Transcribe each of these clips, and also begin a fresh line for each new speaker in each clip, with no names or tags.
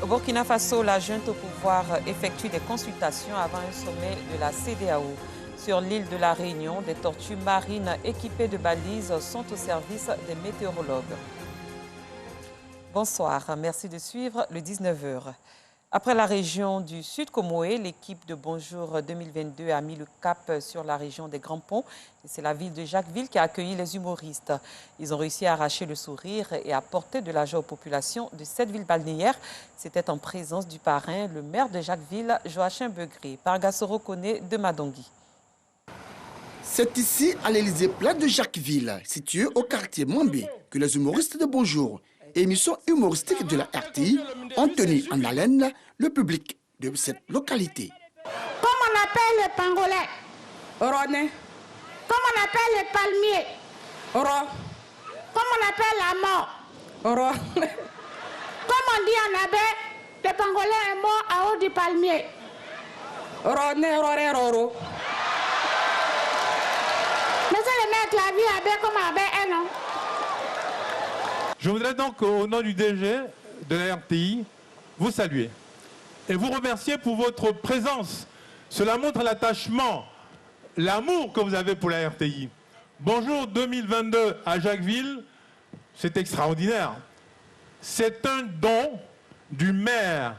Au Burkina Faso, la junte au pouvoir effectue des consultations avant un sommet de la CEDEAO. Sur l'île de la Réunion, des tortues marines équipées de balises sont au service des météorologues. Bonsoir, merci de suivre le 19h. Après la région du Sud Comoé, l'équipe de Bonjour 2022 a mis le cap sur la région des Grands Ponts. C'est la ville de Jacquesville qui a accueilli les humoristes. Ils ont réussi à arracher le sourire et à apporter de la joie aux populations de cette ville balnéaire. C'était en présence du parrain, le maire de Jacquesville, Joachim Begré. Pargassoro connaît de Madongui.
C'est ici, à l'Élysée-Plat de Jacquesville, situé au quartier Mwambé, que les humoristes de Bonjour, émission humoristique de la RTI, ont tenu en haleine le public de cette localité.
Comme on appelle le pangolais, Roné. Comme on appelle le palmier, Ro. Comme on appelle la mort, Ro. Comme on dit en abbé, le pangolais est mort à haut du palmier. Roné, Roré, Roro. Monsieur le maître, la vie abbé comme abbé est non.
Je voudrais donc, au nom du DG de la RTI, vous saluer et vous remercier pour votre présence. Cela montre l'attachement, l'amour que vous avez pour la RTI. Bonjour 2022 à Jacquesville, c'est extraordinaire. C'est un don du maire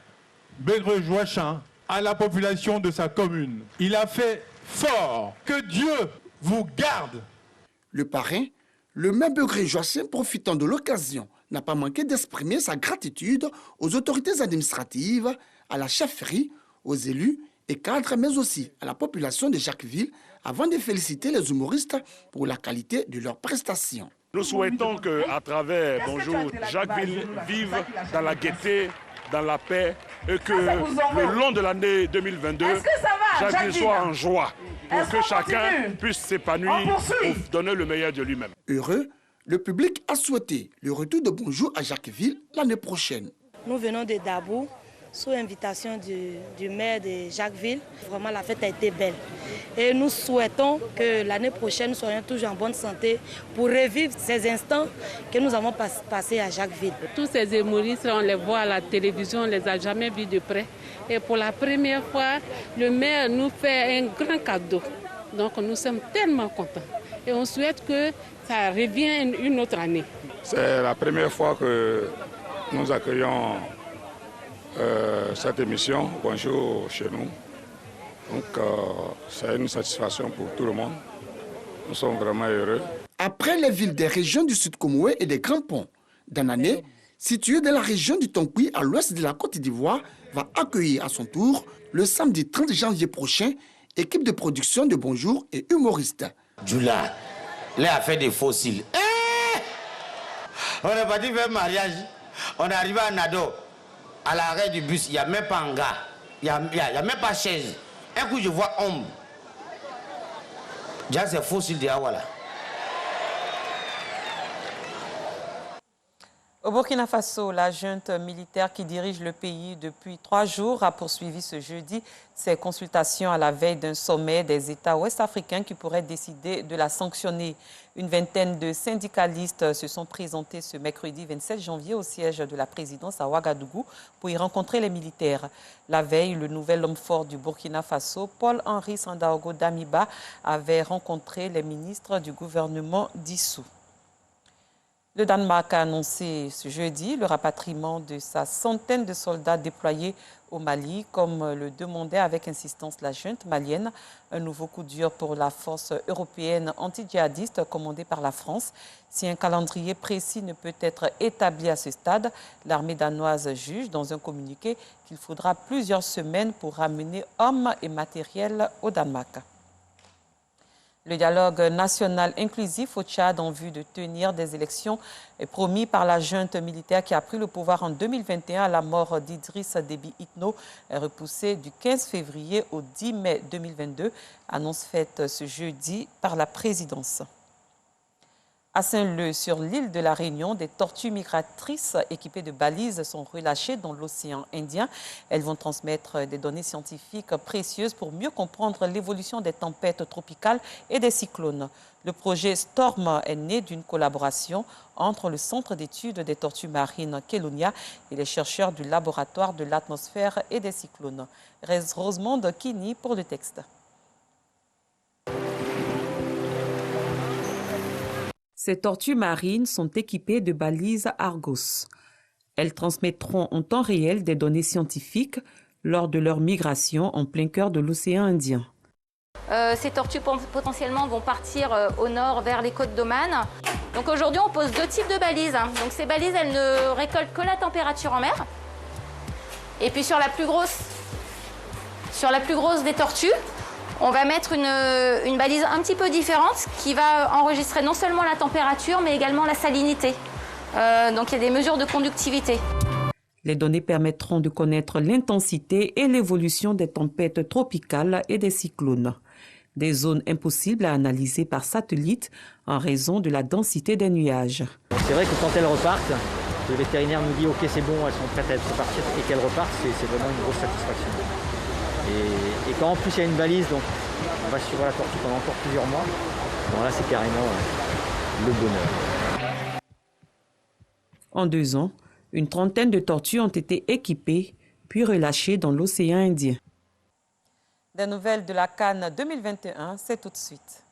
Begré Joachim à la population de sa commune. Il a fait fort. Que Dieu vous garde.
Le parrain, le maire Begré Joachim, profitant de l'occasion, n'a pas manqué d'exprimer sa gratitude aux autorités administratives, à la chefferie, aux élus et cadres, mais aussi à la population de Jacquesville, avant de féliciter les humoristes pour la qualité de leurs prestations.
Nous souhaitons qu'à travers Bonjour, Jacquesville vive dans la gaieté, dans la paix, et que le long de l'année 2022, Jacquesville soit en joie, pour que chacun puisse s'épanouir, pour donner le meilleur de lui-même.
Heureux, le public a souhaité le retour de Bonjour à Jacquesville l'année prochaine.
Nous venons de Dabou, sous invitation du maire de Jacquesville. Vraiment, la fête a été belle. Et nous souhaitons que l'année prochaine, nous soyons toujours en bonne santé pour revivre ces instants que nous avons passés à Jacquesville.
Tous ces humoristes, on les voit à la télévision, on ne les a jamais vus de près. Et pour la première fois, le maire nous fait un grand cadeau. Donc nous sommes tellement contents. Et on souhaite que ça revienne une autre année.
C'est la première fois que nous accueillons cette émission, Bonjour chez nous. Donc c'est une satisfaction pour tout le monde. Nous sommes vraiment heureux.
Après les villes des régions du Sud Comoé et des Grands Ponts, Danané, situé dans la région du Tonkoui à l'ouest de la Côte d'Ivoire, va accueillir à son tour le samedi 30 janvier prochain équipe de production de Bonjour et humoristes.
Jula, là a fait des fossiles. On est parti faire mariage. On est arrivé à Nado. À l'arrêt du bus, il n'y a même pas un gars. Il n'y a même pas de chaise. Un coup, je vois homme. Déjà, c'est fossile de Awala.
Au Burkina Faso, la junte militaire qui dirige le pays depuis 3 jours a poursuivi ce jeudi ses consultations à la veille d'un sommet des États ouest-africains qui pourrait décider de la sanctionner. Une vingtaine de syndicalistes se sont présentés ce mercredi 27 janvier au siège de la présidence à Ouagadougou pour y rencontrer les militaires. La veille, le nouvel homme fort du Burkina Faso, Paul-Henri Sandaogo Damiba, avait rencontré les ministres du gouvernement dissous. Le Danemark a annoncé ce jeudi le rapatriement de sa centaine de soldats déployés au Mali, comme le demandait avec insistance la junte malienne. Un nouveau coup dur pour la force européenne anti-djihadiste commandée par la France. Si un calendrier précis ne peut être établi à ce stade, l'armée danoise juge dans un communiqué qu'il faudra plusieurs semaines pour ramener hommes et matériel au Danemark. Le dialogue national inclusif au Tchad en vue de tenir des élections est promis par la junte militaire qui a pris le pouvoir en 2021 à la mort d'Idriss Déby Itno, est repoussé du 15 février au 10 mai 2022, annonce faite ce jeudi par la présidence. À Saint-Leu, sur l'île de la Réunion, des tortues migratrices équipées de balises sont relâchées dans l'océan Indien. Elles vont transmettre des données scientifiques précieuses pour mieux comprendre l'évolution des tempêtes tropicales et des cyclones. Le projet STORM est né d'une collaboration entre le Centre d'études des tortues marines Kelonia et les chercheurs du laboratoire de l'atmosphère et des cyclones. Rosemonde Kini pour le texte. Ces tortues marines sont équipées de balises Argos. Elles transmettront en temps réel des données scientifiques lors de leur migration en plein cœur de l'océan Indien.
Ces tortues potentiellement vont partir au nord vers les côtes d'Oman. Donc aujourd'hui on pose 2 types de balises. Donc ces balises elles ne récoltent que la température en mer. Et puis sur la plus grosse des tortues, on va mettre une balise un petit peu différente qui va enregistrer non seulement la température, mais également la salinité. Donc il y a des mesures de conductivité.
Les données permettront de connaître l'intensité et l'évolution des tempêtes tropicales et des cyclones. Des zones impossibles à analyser par satellite en raison de la densité des nuages.
C'est vrai que quand elles repartent, le vétérinaire nous dit « Ok, c'est bon, elles sont prêtes à être reparties » et qu'elles repartent, c'est vraiment une grosse satisfaction. Et quand en plus il y a une balise, donc on va suivre la tortue pendant encore plusieurs mois, bon là c'est carrément le bonheur.
En 2 ans, une trentaine de tortues ont été équipées puis relâchées dans l'océan Indien. Des nouvelles de la CAN 2021, c'est tout de suite.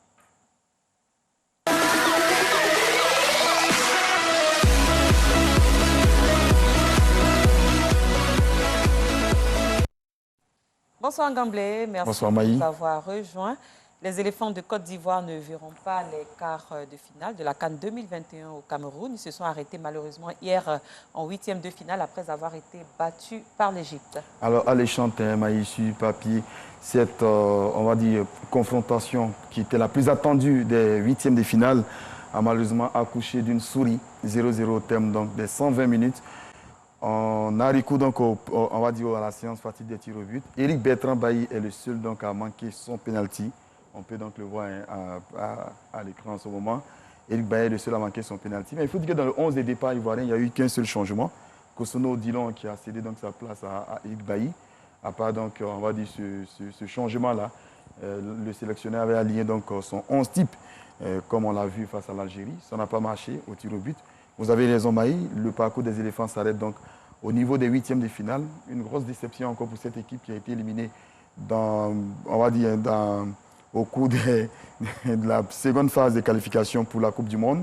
Bonsoir Gamblé, merci de nous avoir rejoints. Les éléphants de Côte d'Ivoire ne verront pas les quarts de finale de la CAN 2021 au Cameroun. Ils se sont arrêtés malheureusement hier en 8e de finale après avoir été battus par l'Égypte.
Alors alléchante, Maïs, sur papier, cette on va dire, confrontation qui était la plus attendue des 8e de finale a malheureusement accouché d'une souris 0-0 au terme donc, des 120 minutes. On a recours donc on va dire à la séance fatigue des tirs au but. Éric Bertrand Bailly est le seul donc à manquer son penalty. On peut donc le voir à l'écran en ce moment. Éric Bailly est le seul à manquer son penalty. Mais il faut dire que dans le 11 des départs ivoiriens, il n'y a eu qu'un seul changement. Kosono Dillon qui a cédé donc sa place à Éric Bailly. À part donc on va dire ce changement-là, le sélectionneur avait aligné donc son 11 type, comme on l'a vu face à l'Algérie. Ça n'a pas marché au tir au but. Vous avez raison, Maï, le parcours des éléphants s'arrête donc au niveau des 8e de finale. Une grosse déception encore pour cette équipe qui a été éliminée au cours de la seconde phase de qualification pour la Coupe du Monde.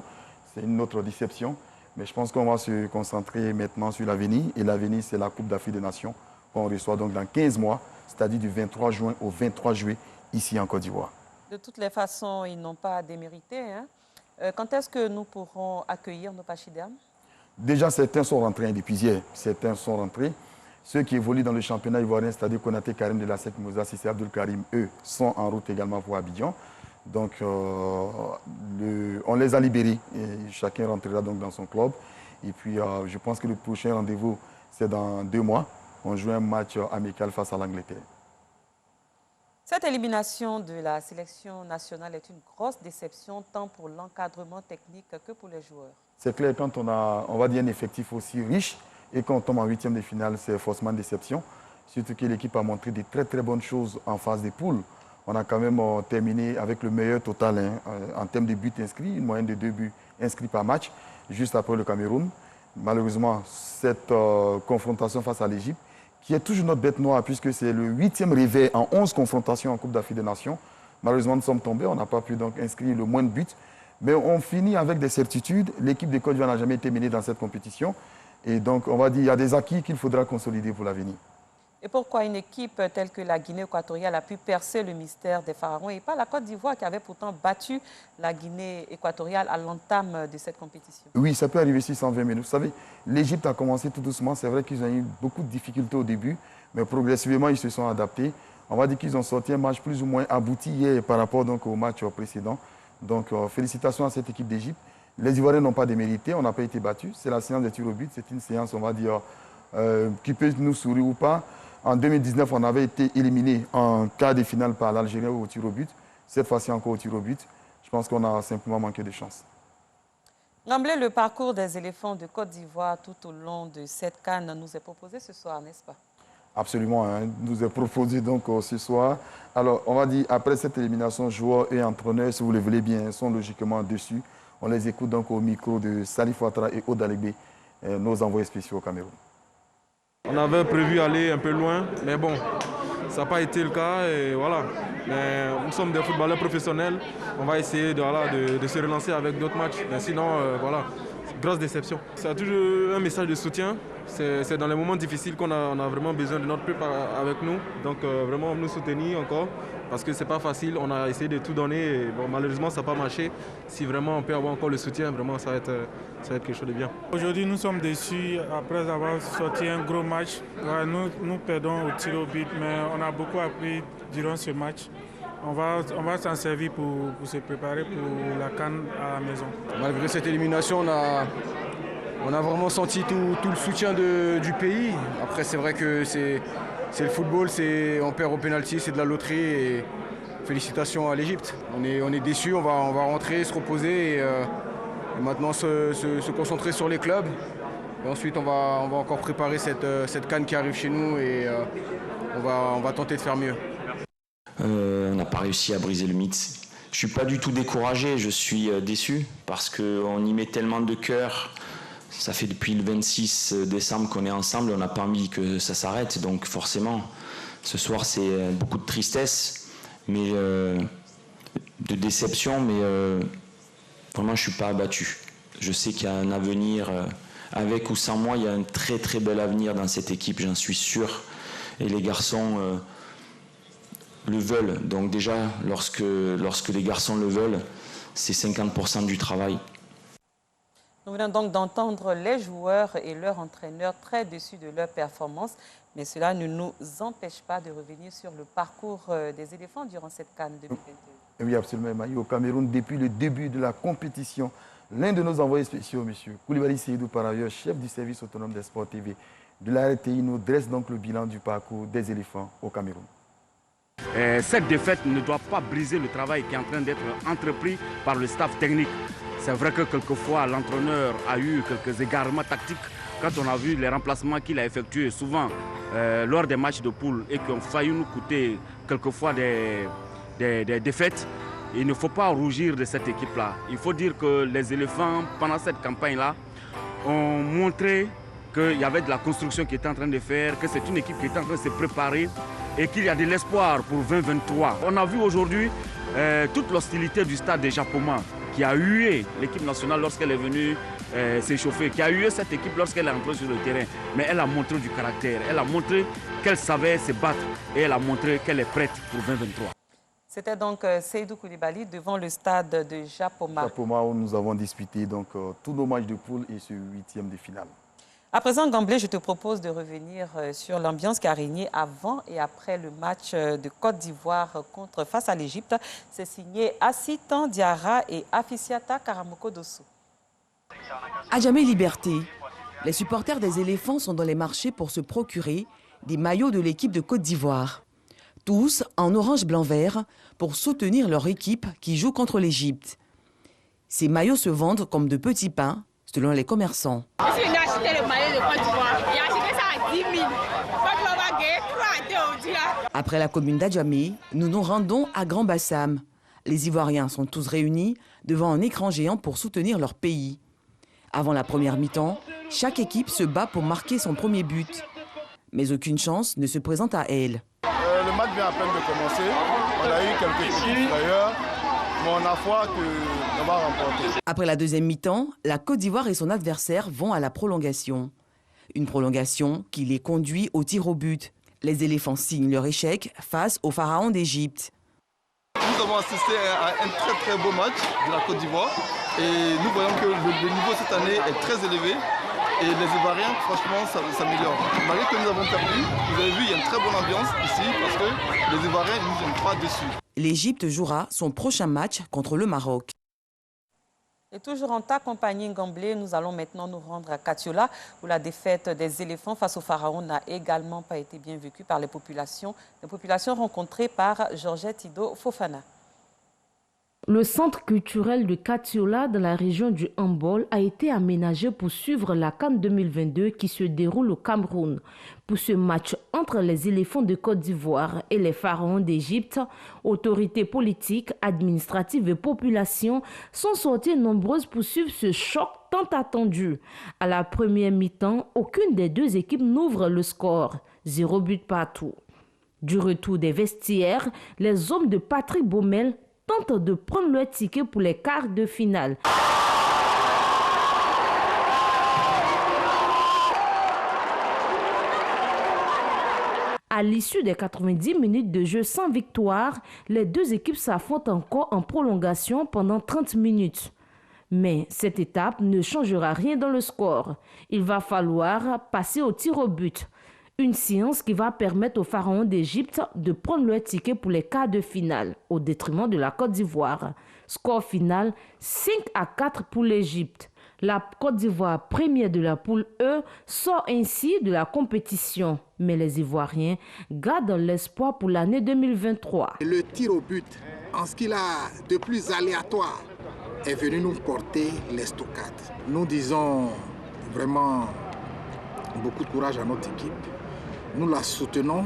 C'est une autre déception. Mais je pense qu'on va se concentrer maintenant sur l'avenir. Et l'avenir, c'est la Coupe d'Afrique des Nations qu'on reçoit donc dans 15 mois, c'est-à-dire du 23 juin au 23 juillet, ici en Côte d'Ivoire. De toutes les façons, ils n'ont pas démérité, hein? Quand est-ce que nous pourrons accueillir nos pachydermes? Déjà, certains sont rentrés depuis hier. Certains sont rentrés. Ceux qui évoluent dans le championnat ivoirien, c'est-à-dire Konaté, Karim de la Sec, Moussa, Sissé, Abdul Karim, eux, sont en route également pour Abidjan. Donc, on les a libérés. Et chacun rentrera donc dans son club. Et puis, je pense que le prochain rendez-vous, c'est dans 2 mois. On joue un match amical face à l'Angleterre. Cette élimination de la sélection nationale est une grosse déception tant pour l'encadrement technique que pour les joueurs. C'est clair, quand on a, on va dire, un effectif aussi riche et quand on tombe en 8e de finale, c'est forcément une déception. Surtout que l'équipe a montré de très très bonnes choses en phase des poules. On a quand même terminé avec le meilleur total en termes de buts inscrits, une moyenne de 2 buts inscrits par match, juste après le Cameroun. Malheureusement, cette confrontation face à l'Égypte, qui est toujours notre bête noire, puisque c'est le 8e réveil en 11 confrontations en Coupe d'Afrique des Nations. Malheureusement, nous sommes tombés, on n'a pas pu donc inscrire le moins de buts. Mais on finit avec des certitudes. L'équipe de Côte d'Ivoire n'a jamais été menée dans cette compétition. Et donc, on va dire qu'il y a des acquis qu'il faudra consolider pour l'avenir. Et pourquoi une équipe telle que la Guinée équatoriale a pu percer le mystère des pharaons et pas la Côte d'Ivoire qui avait pourtant battu la Guinée équatoriale à l'entame de cette compétition? Oui, ça peut arriver si 120 minutes. Vous savez, l'Égypte a commencé tout doucement. C'est vrai qu'ils ont eu beaucoup de difficultés au début, mais progressivement, ils se sont adaptés. On va dire qu'ils ont sorti un match plus ou moins abouti hier par rapport donc, au match précédent. Donc, félicitations à cette équipe d'Égypte. Les Ivoiriens n'ont pas démérité, on n'a pas été battus. C'est la séance des tirs au but. C'est une séance, on va dire, qui peut nous sourire ou pas. En 2019, on avait été éliminé en quart de finale par l'Algérie au tir au but. Cette fois-ci encore au tir au but. Je pense qu'on a simplement manqué de chance.
Gamblé, le parcours des éléphants de Côte d'Ivoire tout au long de cette CAN nous est proposé ce soir, n'est-ce pas?
Absolument, hein, nous est proposé donc ce soir. Alors, on va dire, après cette élimination, joueurs et entraîneurs, si vous le voulez bien, sont logiquement dessus. On les écoute donc au micro de Salif Ouattara et Odalébé, nos envoyés spéciaux au Cameroun.
On avait prévu aller un peu loin, mais bon, ça n'a pas été le cas et voilà. Mais nous sommes des footballeurs professionnels, on va essayer de se relancer avec d'autres matchs. Mais sinon, voilà, grosse déception. C'est toujours un message de soutien. C'est dans les moments difficiles qu'on a vraiment besoin de notre peuple avec nous. Donc vraiment nous soutenir encore, parce que c'est pas facile. On a essayé de tout donner et bon, malheureusement ça n'a pas marché. Si vraiment on peut avoir encore le soutien, vraiment ça va être quelque chose de bien.
Aujourd'hui nous sommes déçus après avoir sorti un gros match. Ouais, nous perdons au tir au but, mais on a beaucoup appris durant ce match. On va s'en servir pour se préparer pour la CAN à la maison.
Malgré cette élimination, on a vraiment senti tout le soutien du pays. Après, c'est vrai que c'est le football, on perd au pénalty, c'est de la loterie. Et félicitations à l'Égypte. On est déçus, on va rentrer, se reposer et maintenant se concentrer sur les clubs. Et ensuite, on va encore préparer cette CAN qui arrive chez nous et on va tenter de faire mieux.
On n'a pas réussi à briser le mythe. Je ne suis pas du tout découragé, je suis déçu parce qu'on y met tellement de cœur. Ça fait depuis le 26 décembre qu'on est ensemble, on n'a pas envie que ça s'arrête. Donc forcément, ce soir c'est beaucoup de tristesse, mais de déception, mais vraiment je ne suis pas abattu. Je sais qu'il y a un avenir, avec ou sans moi, il y a un très très bel avenir dans cette équipe, j'en suis sûr. Et les garçons le veulent. Donc déjà, lorsque les garçons le veulent, c'est 50% du travail.
Nous venons donc d'entendre les joueurs et leurs entraîneurs très déçus de leur performance, mais cela ne nous empêche pas de revenir sur le parcours des éléphants durant cette CAN 2022.
Oui, absolument, Maï. Au Cameroun, depuis le début de la compétition, l'un de nos envoyés spéciaux, M. Koulibaly Seydou, par ailleurs chef du service autonome des sports TV de la RTI, nous dresse donc le bilan du parcours des éléphants au Cameroun.
Cette défaite ne doit pas briser le travail qui est en train d'être entrepris par le staff technique. C'est vrai que quelquefois l'entraîneur a eu quelques égarements tactiques quand on a vu les remplacements qu'il a effectués souvent lors des matchs de poule et qui ont failli nous coûter quelquefois des défaites. Il ne faut pas rougir de cette équipe-là. Il faut dire que les éléphants, pendant cette campagne-là, ont montré qu'il y avait de la construction qui était en train de faire, que c'est une équipe qui est en train de se préparer et qu'il y a de l'espoir pour 2023. On a vu aujourd'hui toute l'hostilité du stade des Japoma qui a hué l'équipe nationale lorsqu'elle est venue s'échauffer, qui a hué cette équipe lorsqu'elle est entrée sur le terrain. Mais elle a montré du caractère, elle a montré qu'elle savait se battre et elle a montré qu'elle est prête pour 2023.
C'était donc Seydou Koulibaly devant le stade de Japoma.
Japoma où nous avons disputé donc, tous nos matchs de poule et ce 8e de finale.
À présent, Gamblé, je te propose de revenir sur l'ambiance qui a régné avant et après le match de Côte d'Ivoire face à l'Égypte. C'est signé Assitan Diarra et Afisiata Karamoko Dosso.
À jamais liberté, les supporters des éléphants sont dans les marchés pour se procurer des maillots de l'équipe de Côte d'Ivoire. Tous en orange blanc-vert pour soutenir leur équipe qui joue contre l'Égypte. Ces maillots se vendent comme de petits pains selon les commerçants.
Si on a acheté le maillot de Côte d'Ivoire, il a acheté ça à 10 000. Côte d'Ivoire va gagner 3 aujourd'hui.
Après la commune d'Adjamé, nous nous rendons à Grand Bassam. Les Ivoiriens sont tous réunis devant un écran géant pour soutenir leur pays. Avant la première mi-temps, chaque équipe se bat pour marquer son premier but. Mais aucune chance ne se présente à elle.
Le match vient à peine de commencer. On a eu quelques petits frayeurs, mais on a foi qu'on va remporter.
Après la deuxième mi-temps, la Côte d'Ivoire et son adversaire vont à la prolongation. Une prolongation qui les conduit au tir au but. Les éléphants signent leur échec face au pharaon d'Égypte.
Nous avons assisté à un très très beau match de la Côte d'Ivoire et nous voyons que le niveau cette année est très élevé. Et les Ivoiriens, franchement, s'améliorent. Malgré que nous avons perdu, vous avez vu, il y a une très bonne ambiance ici parce que les Ivoiriens ne nous ont pas déçus.
L'Égypte jouera son prochain match contre le Maroc.
Et toujours en ta compagnie, Gamblé, nous allons maintenant nous rendre à Katiola, où la défaite des éléphants face au pharaon n'a également pas été bien vécue par les populations rencontrées par Georgette Ido Fofana.
Le centre culturel de Katiola dans la région du handball a été aménagé pour suivre la CAN 2022 qui se déroule au Cameroun. Pour ce match entre les éléphants de Côte d'Ivoire et les pharaons d'Égypte, autorités politiques, administratives et populations sont sorties nombreuses pour suivre ce choc tant attendu. À la première mi-temps, aucune des deux équipes n'ouvre le score, 0 but partout. Du retour des vestiaires, les hommes de Patrick Baumel tentent de prendre leur ticket pour les quarts de finale. À l'issue des 90 minutes de jeu sans victoire, les deux équipes s'affrontent encore en prolongation pendant 30 minutes. Mais cette étape ne changera rien dans le score. Il va falloir passer au tir au but. Une séance qui va permettre aux pharaons d'Égypte de prendre leur ticket pour les quarts de finale, au détriment de la Côte d'Ivoire. Score final 5-4 pour l'Égypte. La Côte d'Ivoire, première de la poule E, sort ainsi de la compétition. Mais les Ivoiriens gardent l'espoir pour l'année 2023.
Le tir au but, en ce qu'il a de plus aléatoire, est venu nous porter l'estocade. Nous disons vraiment beaucoup de courage à notre équipe. Nous la soutenons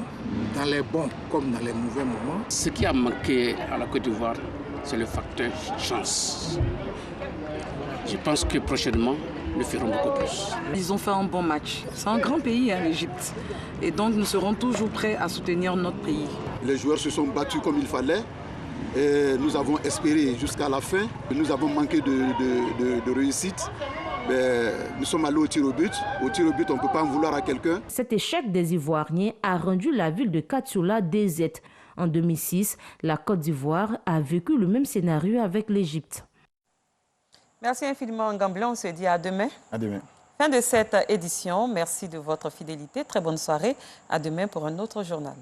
dans les bons comme dans les mauvais moments.
Ce qui a manqué à la Côte d'Ivoire, c'est le facteur chance. Je pense que prochainement, nous ferons beaucoup plus.
Ils ont fait un bon match. C'est un grand pays, l'Égypte. Et donc, nous serons toujours prêts à soutenir notre pays.
Les joueurs se sont battus comme il fallait. Et nous avons espéré jusqu'à la fin. Nous avons manqué de réussite. Mais nous sommes allés au tir au but. Au tir au but, on ne peut pas en vouloir à quelqu'un.
Cet échec des Ivoiriens a rendu la ville de Katiola déserte. En 2006, la Côte d'Ivoire a vécu le même scénario avec l'Égypte.
Merci infiniment, Ngambla. On se dit à demain.
À demain.
Fin de cette édition. Merci de votre fidélité. Très bonne soirée. À demain pour un autre journal.